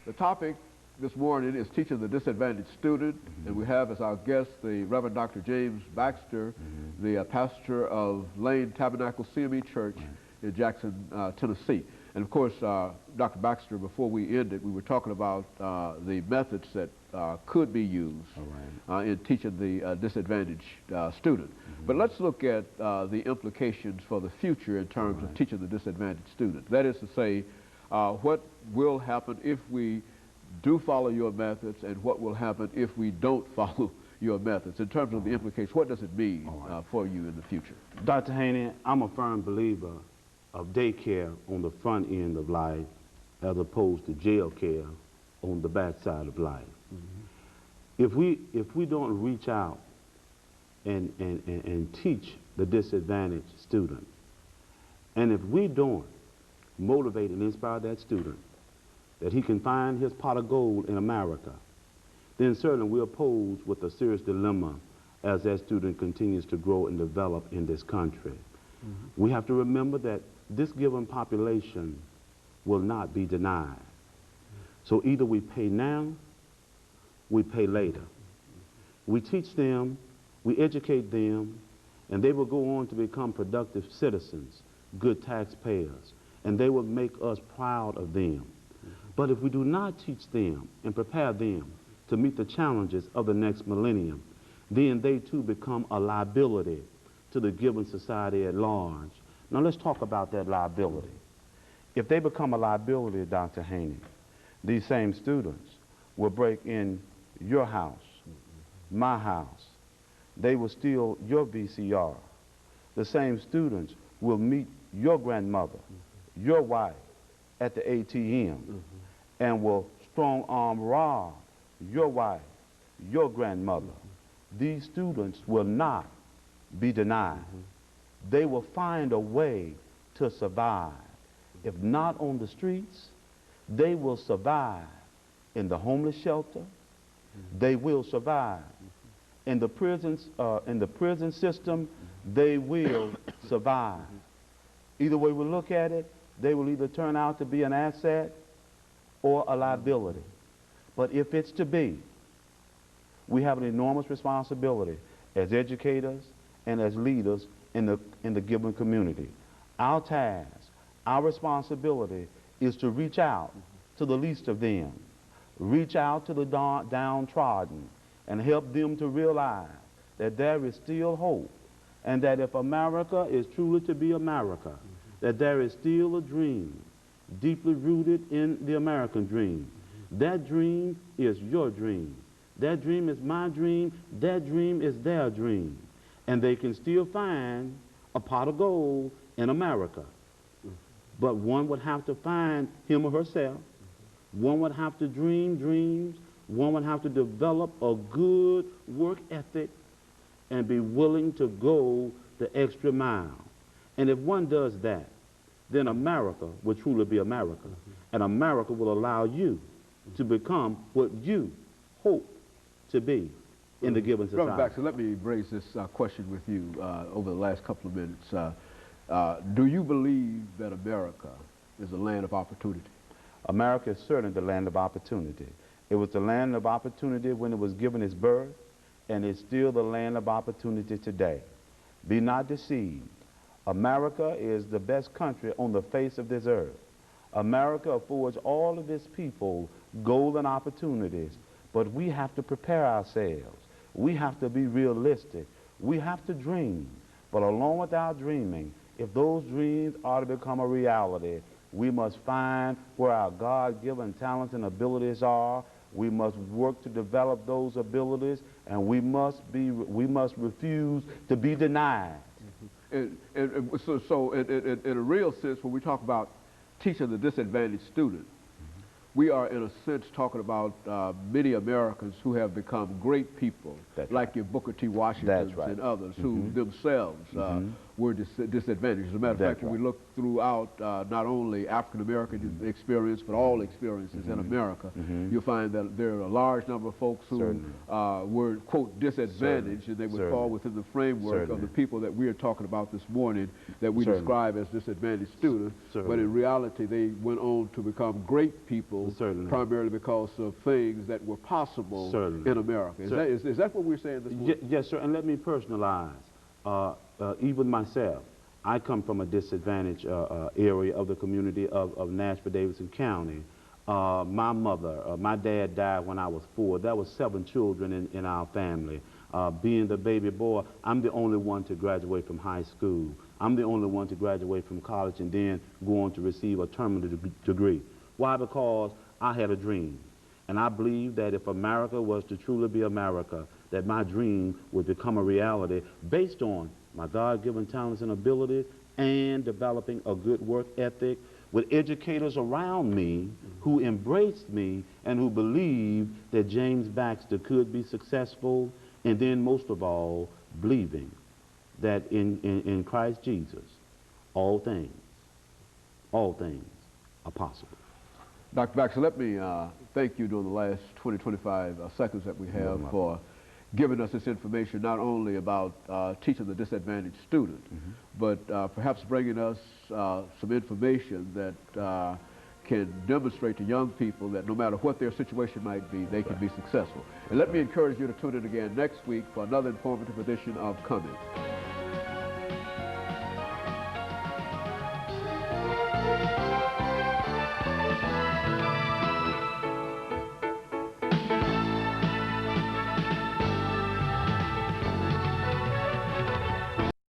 The topic this morning is teaching the disadvantaged student, and we have as our guest the Reverend Dr. JBaxter, the pastor of Lane Tabernacle CME Church in Jackson, Tennessee. And of course, Dr. Baxter, before we ended, we were talking about the methods that could be used in teaching the disadvantaged student. But let's look at the implications for the future in terms of teaching the disadvantaged student. That is to say, what will happen if we do follow your methods, and what will happen if we don't follow your methods? In terms of the implications, what does it mean for you in the future? Dr. Haney, I'm a firm believer of daycare on the front end of life as opposed to jail care on the backside of life. If we don't reach out and teach the disadvantaged student, and if we don't motivate and inspire that student that he can find his pot of gold in America, then certainly we're posed with a serious dilemma as that student continues to grow and develop in this country. We have to remember that this given population will not be denied. So either we pay now, we pay later. We teach them, we educate them, and they will go on to become productive citizens, good taxpayers, and they will make us proud of them. But if we do not teach them and prepare them to meet the challenges of the next millennium, then they too become a liability to the given society at large. Now let's talk about that liability. If they become a liability, Dr. Haney, these same students will break in your house, my house. They will steal your VCR. The same students will meet your grandmother, your wife, at the ATM, and will strong-arm rob your wife, your grandmother. These students will not be denied. They will find a way to survive. If not on the streets, they will survive in the homeless shelter. They will survive in the prisons, in the prison system. They will survive. Either way we look at it, they will either turn out to be an asset or a liability. But if it's to be, we have an enormous responsibility as educators and as leaders in the given community. Our task, our responsibility is to reach out to the least of them, reach out to the downtrodden, and help them to realize that there is still hope, and that if America is truly to be America, that there is still a dream deeply rooted in the American dream. That dream is your dream. That dream is my dream. That dream is their dream. And they can still find a pot of gold in America. But one would have to find him or herself. One would have to dream dreams. One would have to develop a good work ethic and be willing to go the extra mile. And if one does that, then America will truly be America. And America will allow you to become what you hope to be in the given society. Reverend Baxter, let me raise this question with you over the last couple of minutes. Do you believe that America is a land of opportunity? America is certainly the land of opportunity. It was the land of opportunity when it was given its birth, and it's still the land of opportunity today. Be not deceived. America is the best country on the face of this earth. America affords all of its people golden opportunities, but we have to prepare ourselves. We have to be realistic. We have to dream. But along with our dreaming, if those dreams are to become a reality, we must find where our God-given talents and abilities are. We must work to develop those abilities, and we must refuse to be denied. So in a real sense, when we talk about teaching the disadvantaged student, we are in a sense talking about many Americans who have become great people, like your Booker T. Washingtons and others, who themselves were disadvantaged. As a matter of fact, when we look throughout not only African American experience, but all experiences in America, you'll find that there are a large number of folks who were, quote, disadvantaged, and they would fall within the framework of the people that we are talking about this morning that we describe as disadvantaged students. But in reality, they went on to become great people, primarily because of things that were possible in America. Is that what we're saying this morning? Yes, sir, and let me personalize. Even myself, I come from a disadvantaged area of the community of Nashville-Davidson County. My mother, my dad died when I was 4. There were 7 children in our family. Being the baby boy, I'm the only one to graduate from high school. I'm the only one to graduate from college and then go on to receive a terminal degree. Why? Because I had a dream. And I believe that if America was to truly be America, that my dream would become a reality based on my God-given talents and abilities and developing a good work ethic with educators around me who embraced me and who believed that James Baxter could be successful, and then most of all, believing that in Christ Jesus, all things are possible. Dr. Baxter, let me thank you during the last 20, 25 seconds that we have for giving us this information, not only about teaching the disadvantaged student, but perhaps bringing us some information that can demonstrate to young people that no matter what their situation might be, they can be successful. And let me encourage you to tune in again next week for another informative edition of Coming.